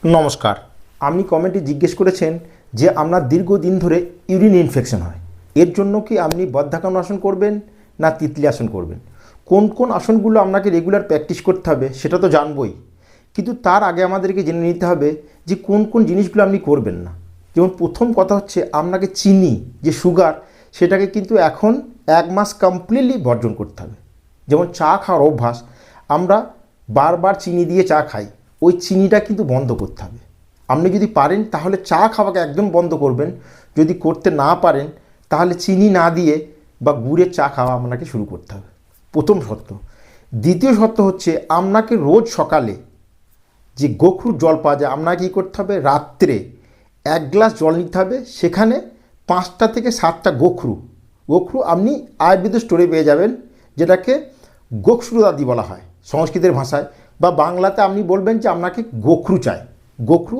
নমস্কার। আপনি কমেন্টে জিজ্ঞেস করেছেন যে আপনার দীর্ঘদিন ধরে ইউরিন ইনফেকশন হয়, এর জন্য কি আপনি বদ্ধাকান আসন করবেন না তিতলি আসন করবেন? কোন কোন আসনগুলো আপনাকে রেগুলার প্র্যাকটিস করতে হবে সেটা তো জানবই, কিন্তু তার আগে আমাদেরকে জেনে নিতে হবে যে কোন কোন জিনিসগুলো আপনি করবেন না। যেমন প্রথম কথা হচ্ছে আপনাকে চিনি, যে সুগার, সেটাকে কিন্তু এখন 1 মাস কমপ্লিটলি বর্জন করতে হবে। যেমন চা খাওয়ার অভ্যাস, আমরা বারবার চিনি দিয়ে চা খাই, ওই চিনিটা কিন্তু বন্ধ করতে হবে। আপনি যদি পারেন তাহলে চা খাওয়াকে একদম বন্ধ করবেন, যদি করতে না পারেন তাহলে চিনি না দিয়ে বা গুড়ের চা খাওয়া আপনাকে শুরু করতে হবে, প্রথম শর্ত। দ্বিতীয় শর্ত হচ্ছে আপনাকে রোজ সকালে যে গোখরুর জল পাওয়া যায়, আপনাকে কী করতে হবে, রাত্রে 1 গ্লাস জল নিতে হবে, সেখানে 5টা থেকে 7টা গোখরু আপনি আয়ুর্বেদ স্টোরে পেয়ে যাবেন, যেটাকে গোখরুদাদি বলা হয় সংস্কৃতের ভাষায়, বা বাংলাতে আপনি বলবেন যে আপনাকে গোখরু চাই। গোখরু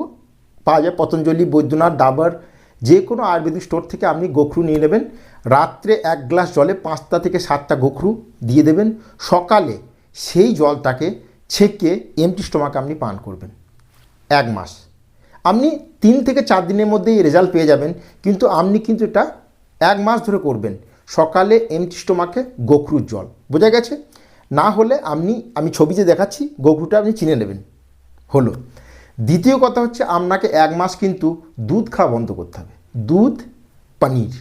পাওয়া যায় পতঞ্জলি, বৈদ্যনাথ, ডাবর, যে কোনো আয়ুর্বেদিক স্টোর থেকে আপনি গোখরু নিয়ে নেবেন। রাত্রে 1 গ্লাস জলে 5টা থেকে 7টা গোখরু দিয়ে দেবেন, সকালে সেই জলটাকে ছেঁকে এমটি স্টোমাকে আপনি পান করবেন। 1 মাস আপনি 3 থেকে 4 দিনের মধ্যেই রেজাল্ট পেয়ে যাবেন, কিন্তু আপনি কিন্তু এটা 1 মাস ধরে করবেন, সকালে এমটি স্টোমাকে গোখরুর জল। বোঝা গেছে? না হলে আমি ছবিতে দেখাচ্ছি, গোখরুটা আপনি চিনে নেবেন। হলো। দ্বিতীয় কথা হচ্ছে আপনাকে 1 মাস কিন্তু দুধ খাওয়া বন্ধ করতে হবে। দুধ, পনির,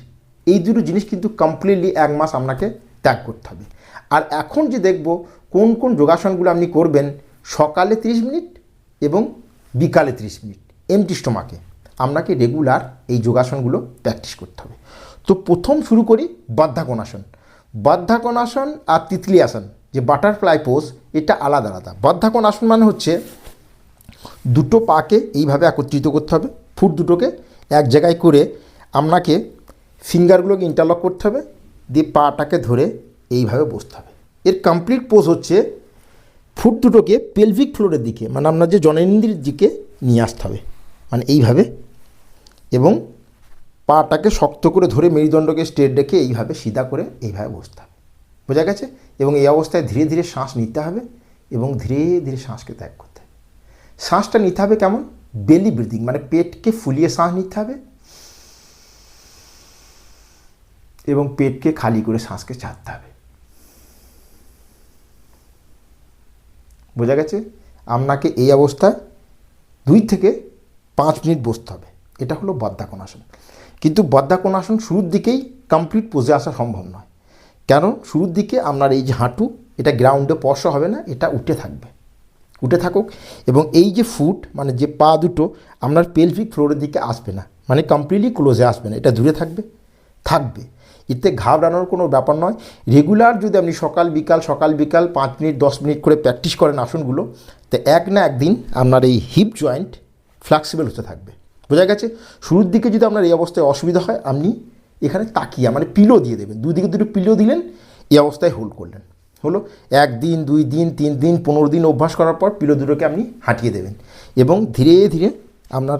এই দুটো জিনিস কিন্তু কমপ্লিটলি 1 মাস আপনাকে ত্যাগ করতে হবে। আর এখন যে দেখব কোন কোন যোগাসনগুলো আপনি করবেন, সকালে 30 মিনিট এবং বিকালে 30 মিনিট এমটি স্টোমাকে আপনাকে রেগুলার এই যোগাসনগুলো প্র্যাকটিস করতে হবে। তো প্রথম শুরু করি বদ্ধাকোনাসন। বদ্ধাকোনাসন আর তিতলি আসন, যে বাটারফ্লাই পোজ, এটা আলাদা আলাদা। বদ্ধাকোনাসন মানে হচ্ছে দুটো পাকে এইভাবে একত্রিত করতে হবে, ফুট দুটোকে এক জায়গায় করে আপনাকে ফিঙ্গারগুলোকে ইন্টারলক করতে হবে, দিয়ে পাটাকে ধরে এইভাবে বসতে হবে। এর কমপ্লিট পোজ হচ্ছে ফুট দুটোকে পেলভিক ফ্লোরের দিকে, মানে আপনার যে জননেন্দ্রির দিকে নিয়ে আসতে হবে, মানে এইভাবে, এবং পাটাকে শক্ত করে ধরে মেরুদণ্ডকে স্ট্রেট রেখে এইভাবে সিধা করে এইভাবে বসতে হবে। বোঝা গেছে? এবং এই অবস্থায় ধীরে ধীরে শ্বাস নিতে হবে এবং ধীরে ধীরে শ্বাসকে ত্যাগ করতে হবে। শ্বাসটা নিতে হবে কেমন? বেলি ব্রিদিং, মানে পেটকে ফুলিয়ে শ্বাস নিতে হবে এবং পেটকে খালি করে শ্বাসকে ছাড়তে হবে। বোঝা গেছে? আপনাকে এই অবস্থায় 2 থেকে 5 মিনিট বসতে হবে। এটা হলো বদ্ধাকোনাসন। কিন্তু বদ্ধাকোনাসন শুরুর দিকেই কমপ্লিট পোজে আসা সম্ভব নয়, কারণ শুরুর দিকে আপনার এই যে হাঁটু, এটা গ্রাউন্ডে স্পর্শ হবে না, এটা উঠে থাকবে, উঠে থাকুক। এবং এই যে ফুট, মানে যে পা দুটো আপনার পেলভিক ফ্লোরের দিকে আসবে না, মানে কমপ্লিটলি ক্লোজে আসবে না, এটা দূরে থাকবে। এতে ঘাবড়ানোর কোনো ব্যাপার নয়। রেগুলার যদি আপনি সকাল বিকাল 5 মিনিট 10 মিনিট করে প্র্যাকটিস করেন আসনগুলো, তো এক না একদিন আপনার এই হিপ জয়েন্ট ফ্লেক্সিবল হতে থাকবে। বোঝা গেছে? শুরুর দিকে যদি আপনার এই অবস্থায় অসুবিধা হয়, আপনি এখানে তাকিয়া, মানে পিলো দিয়ে দেবেন, দুদিকে দুটো পিলো দিলেন, এই অবস্থায় হোল্ড করলেন। হলো। 1 দিন 2 দিন 3 দিন 15 দিন অভ্যাস করার পর পিলো দুটোকে আপনি হাঁটিয়ে দেবেন, এবং ধীরে ধীরে আপনার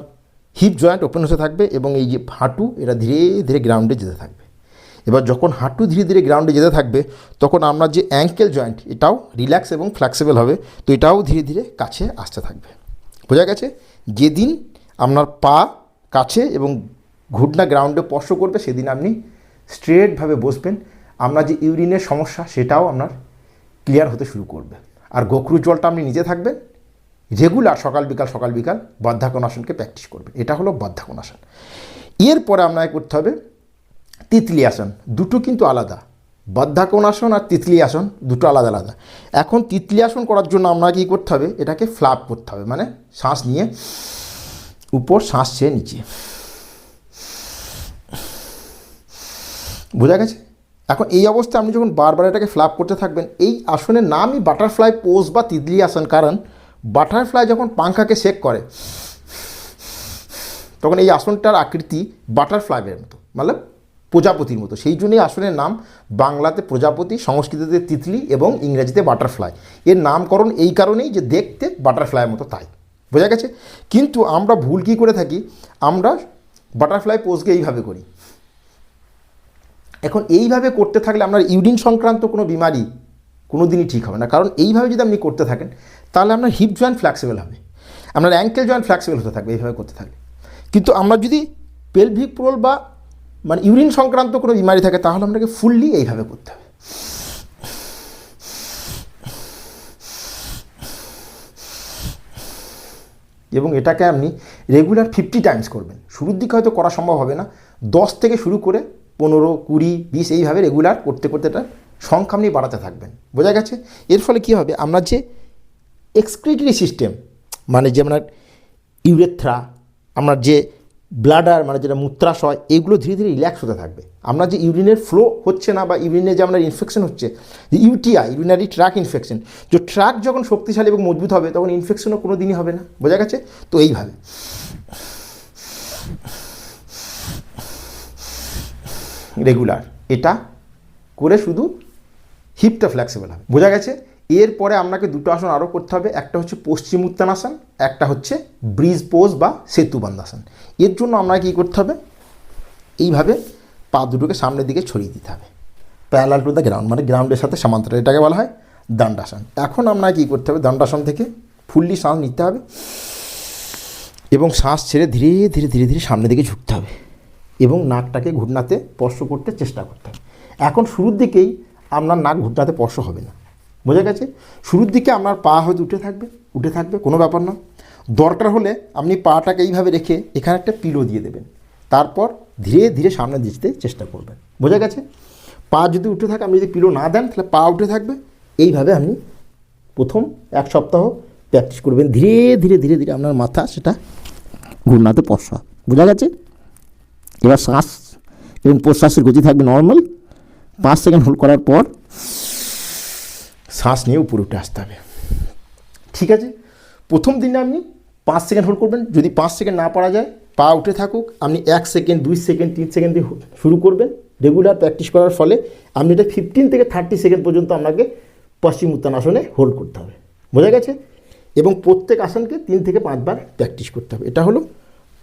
হিপ জয়েন্ট ওপেন হতে থাকবে এবং এই যে হাঁটু, এটা ধীরে ধীরে গ্রাউন্ডে যেতে থাকবে। এবার যখন হাঁটু ধীরে ধীরে গ্রাউন্ডে যেতে থাকবে, তখন আপনার যে অ্যাঙ্কেল জয়েন্ট, এটাও রিল্যাক্স এবং ফ্লেক্সিবল হবে, তো এটাও ধীরে ধীরে কাছে আসতে থাকবে। বোঝা গেছে? যেদিন আপনার পা কাছে এবং ঘুটনা গ্রাউন্ডে স্পর্শ করবে, সেদিন আপনি স্ট্রেটভাবে বসবেন, আপনার যে ইউরিনের সমস্যা সেটাও আপনার ক্লিয়ার হতে শুরু করবে। আর গোখরুর জলটা আপনি নিতে থাকবেন, রেগুলার সকাল বিকাল বদ্ধাকোনাসনকে প্র্যাকটিস করবেন। এটা হলো বদ্ধাকোনাসন। এরপরে আপনাকে করতে হবে তিতলি আসন। দুটো কিন্তু আলাদা, বদ্ধাকোনাসন আর তিতলি আসন দুটো আলাদা আলাদা। এখন তিতলি আসন করার জন্য আপনাকে কী করতে হবে, এটাকে ফ্ল্যাপ করতে হবে, মানে শ্বাস নিয়ে উপর, শ্বাস ছেড়ে নিচে। বোঝা গেছে? এখন এই অবস্থায় আপনি যখন বারবার এটাকে ফ্ল্যাপ করতে থাকবেন, এই আসনের নামই বাটারফ্লাই পোজ বা তিতলি আসন, কারণ বাটারফ্লাই যখন পাংখাকে শেক করে, তখন এই আসনটার আকৃতি বাটারফ্লাইয়ের মতো, মানে প্রজাপতির মতো। সেই জন্যই আসনের নাম বাংলাতে প্রজাপতি, সংস্কৃতিতে তিতলি এবং ইংরেজিতে বাটারফ্লাই। এর নামকরণ এই কারণেই যে দেখতে বাটারফ্লাইয়ের মতো, তাই। বোঝা গেছে? কিন্তু আমরা ভুল কী করে থাকি, আমরা বাটারফ্লাই পোজকে এইভাবে করি। এখন এইভাবে করতে থাকলে আপনার ইউরিন সংক্রান্ত কোনো বিমারি কোনো দিনই ঠিক হবে না, কারণ এইভাবে যদি আপনি করতে থাকেন, তাহলে আপনার হিপ জয়েন্ট ফ্লেক্সিবল হবে। আপনার অ্যাঙ্কেল জয়েন্ট ফ্লেক্সিবল হতে থাকবে এইভাবে করতে থাকলে। কিন্তু আমরা যদি পেলভিক প্রোল বা মানে ইউরিন সংক্রান্ত কোনো বিমারি থাকে তাহলে আপনাকে ফুললি এইভাবে করতে হবে। এবং এটাকে আপনি রেগুলার 50 টাইমস করবেন। শুরুর দিকে হয়তো করা সম্ভব হবে না, 10 থেকে শুরু করে 15, 20, 20 এইভাবে রেগুলার করতে করতে এটা সংখ্যা আপনি বাড়াতে থাকবেন। বোঝা গেছে? এর ফলে কী হবে, আপনার যে এক্সক্রিটরি সিস্টেম মানে যে আপনার ইউরেথ্রা, আপনার যে ব্লাডার মানে যেটা মূত্রাশয়, এগুলো ধীরে ধীরে রিল্যাক্স হতে থাকবে। আপনার যে ইউরিনের ফ্লো হচ্ছে না বা ইউরিনে যে আপনার ইনফেকশন হচ্ছে, যে ইউটিআই ইউরিনারি ট্র্যাক ইনফেকশন, যে ট্র্যাক যখন শক্তিশালী এবং মজবুত হবে তখন ইনফেকশনও কোনো দিনই হবে না। বোঝা গেছে? তো এইভাবে রেগুলার এটা করে শুধু হিপটা ফ্লেক্সিবল হবে। বোঝা গেছে? এরপরে আপনাকে দুটো আসন আরও করতে হবে, একটা হচ্ছে পশ্চিম উত্তানাসন, একটা হচ্ছে ব্রিজ পোজ বা সেতু বন্ধাসন। এর জন্য আপনাকে কী করতে হবে, এইভাবে পা দুটোকে সামনের দিকে ছড়িয়ে দিতে হবে, প্যারালাল টু দ্য গ্রাউন্ড, মানে গ্রাউন্ডের সাথে সমান্তরাল, এটাকে বলা হয় দণ্ডাসন। এখন আপনাকে কী করতে হবে, দণ্ডাসন থেকে ফুললি শ্বাস নিতে হবে এবং শ্বাস ছেড়ে ধীরে ধীরে ধীরে ধীরে সামনের দিকে ঝুঁকতে হবে এবং নাকটাকে ঘুটনাতে স্পর্শ করতে চেষ্টা করতে হবে। এখন শুরুর দিকেই আপনার নাক ঘুটনাতে স্পর্শ হবে না। বোঝা গেছে? শুরুর দিকে আপনার পা হয়তো উঠে থাকবে, কোনো ব্যাপার না। দরকার হলে আপনি পাটাকে এইভাবে রেখে এখানে একটা পিলো দিয়ে দেবেন, তারপর ধীরে ধীরে সামনে দিতে চেষ্টা করবেন। বোঝা গেছে? পা যদি উঠে থাকে, আপনি যদি পিলো না দেন তাহলে পা উঠে থাকবে। এইভাবে আপনি প্রথম 1 সপ্তাহ প্র্যাকটিস করবেন, ধীরে ধীরে ধীরে ধীরে আপনার মাথা সেটা ঘূর্ণাতে স্পর্শ হবে। বোঝা গেছে? এবার শ্বাস এবং প্রশ্বাসের গতি থাকবে নর্মাল। 5 সেকেন্ড হোল্ড করার পর শ্বাস নিয়ে উপরে উঠে আসতে হবে। ঠিক আছে? প্রথম দিনে আপনি 5 সেকেন্ড হোল্ড করবেন। যদি 5 সেকেন্ড না পারা যায়, পা উঠে থাকুক, আপনি 1 সেকেন্ড, 2 সেকেন্ড, 3 সেকেন্ড দিয়ে শুরু করবেন। রেগুলার প্র্যাকটিস করার ফলে আপনি এটা 15 থেকে 30 সেকেন্ড পর্যন্ত আপনাকে পশ্চিম উত্তানাসনে হোল্ড করতে হবে। বোঝা গেছে? এবং প্রত্যেক আসনকে 3 থেকে 5 বার প্র্যাকটিস করতে হবে। এটা হলো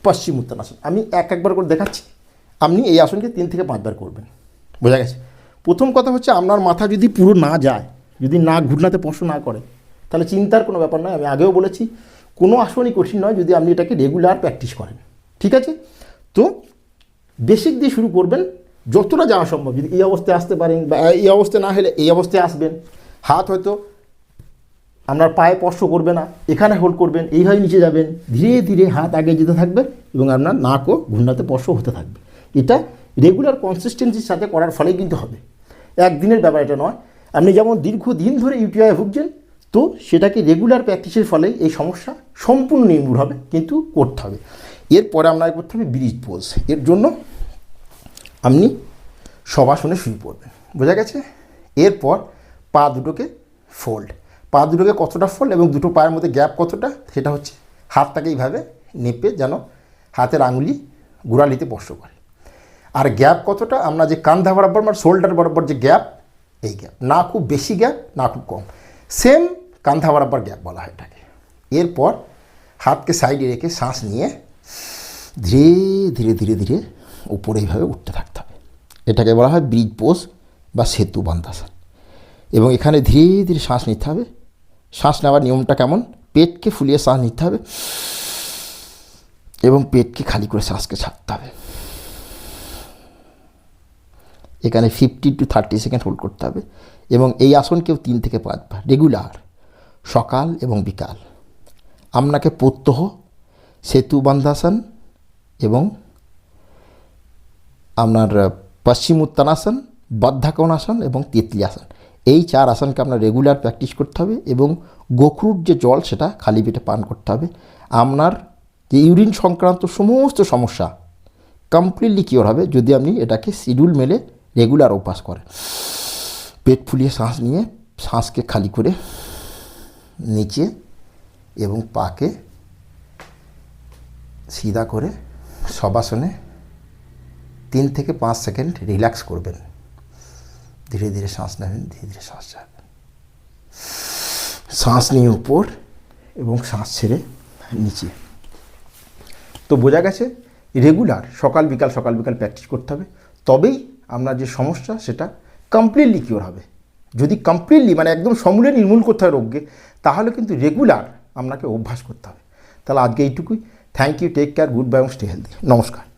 পশ্চিম উত্তানাসন। আমি একবার করে দেখাচ্ছি, আপনি এই আসনকে 3 থেকে 5 বার করবেন। বোঝা গেছে? প্রথম কথা হচ্ছে, আপনার মাথা যদি পুরো না যায়, যদি নাক ঘুটনাতে স্পর্শ না করে, তাহলে চিন্তার কোনো ব্যাপার নয়। আমি আগেও বলেছি, কোনো আসনই কঠিন নয় যদি আপনি এটাকে রেগুলার প্র্যাকটিস করেন। ঠিক আছে? তো বেসিক দিয়ে শুরু করবেন, যতটা যাওয়া সম্ভব। যদি এই অবস্থায় আসতে পারেন বা এই অবস্থায় না হলে এই অবস্থায় আসবেন, হাত হয়তো আপনার পায়ে স্পর্শ করবে না, এখানে হোল্ড করবেন, এইভাবে নিচে যাবেন, ধীরে ধীরে হাত আগে যেতে থাকবে এবং আপনার নাকও ঘূর্ণাতে স্পর্শ হতে থাকবে। এটা রেগুলার কনসিস্টেন্সির সাথে করার ফলেই কিন্তু হবে, একদিনের ব্যাপার এটা নয়। আপনি যেমন দীর্ঘদিন ধরে ইউটিআই ভুগছেন, তো সেটাকে রেগুলার প্র্যাকটিসের ফলে এই সমস্যা সম্পূর্ণ নির্মূল হবে, কিন্তু করতে হবে। এরপরে আপনাকে করতে হবে ব্রিজ পোজ। এর জন্য আপনি শবাসনে শুয়ে পড়বেন। বোঝা গেছে? এরপর পা দুটোকে ফোল্ড, পা দুটোকে কতটা ফোল্ড এবং দুটো পায়ের মধ্যে গ্যাপ কতটা, সেটা হচ্ছে হাতটাকে এইভাবে নেপে যেন হাতের আঙুলি গোড়ালিতে স্পর্শ করে। আর গ্যাপ কতটা, আমরা যে কান্ধা বরাবর মানে শোল্ডার বরাবর যে গ্যাপ, এই গ্যাপ, না খুব বেশি গ্যাপ না খুব কম, সেম কান্ধা বরাবর গ্যাপ বলা হয় এটাকে। এরপর হাতকে সাইডে রেখে শ্বাস নিয়ে ধীরে ধীরে ধীরে ধীরে উপরে এইভাবে উঠতে থাকতে হবে। এটাকে বলা হয় ব্রিজ পোজ বা সেতু বন্ধাসন। এবং এখানে ধীরে ধীরে শ্বাস নিতে হবে। শ্বাস নেওয়ার নিয়মটা কেমন, পেটকে ফুলিয়ে শ্বাস নিতে হবে এবং পেটকে খালি করে শ্বাসকে ছাড়তে হবে। এখানে 50 to 30 সেকেন্ড হোল্ড করতে হবে এবং এই আসনকেও 3 থেকে 5 বার রেগুলার, সকাল এবং বিকাল। আপনাকে প্রত্যহ সেতু বন্ধাসন এবং আপনার পশ্চিম উত্তানাসন, বদ্ধাকনাসন এবং তিতলি আসন, এই 4 আসনকে আপনার রেগুলার প্র্যাকটিস করতে হবে এবং গোখরুর যে জল সেটা খালি পেটে পান করতে হবে। আপনার যে ইউরিন সংক্রান্ত সমস্ত সমস্যা কমপ্লিটলি কিওর হবে যদি আপনি এটাকে শিডিউল মেলে রেগুলার অভ্যাস করেন। পেট ফুলিয়ে শ্বাস নিয়ে শ্বাসকে খালি করে নিচে এবং পাকে সিধা করে শবাসনে 3 থেকে 5 সেকেন্ড রিল্যাক্স করবেন। ধীরে ধীরে শ্বাস নেবেন, ধীরে ধীরে শ্বাস ছাড়বেন। শ্বাস নিয়ে উপর এবং শ্বাস ছেড়ে নিচে। তো বোঝা গেছে, রেগুলার সকাল বিকাল প্র্যাকটিস করতে হবে, তবেই আপনার যে সমস্যা সেটা কমপ্লিটলি কিওর হবে। যদি কমপ্লিটলি মানে একদম সমূলে নির্মূল করতে হয় রোগকে, তাহলে কিন্তু রেগুলার আপনাকে অভ্যাস করতে হবে। তাহলে আজকে এইটুকুই। Thank you, take care, goodbye এবং স্টে হেলদি। নমস্কার।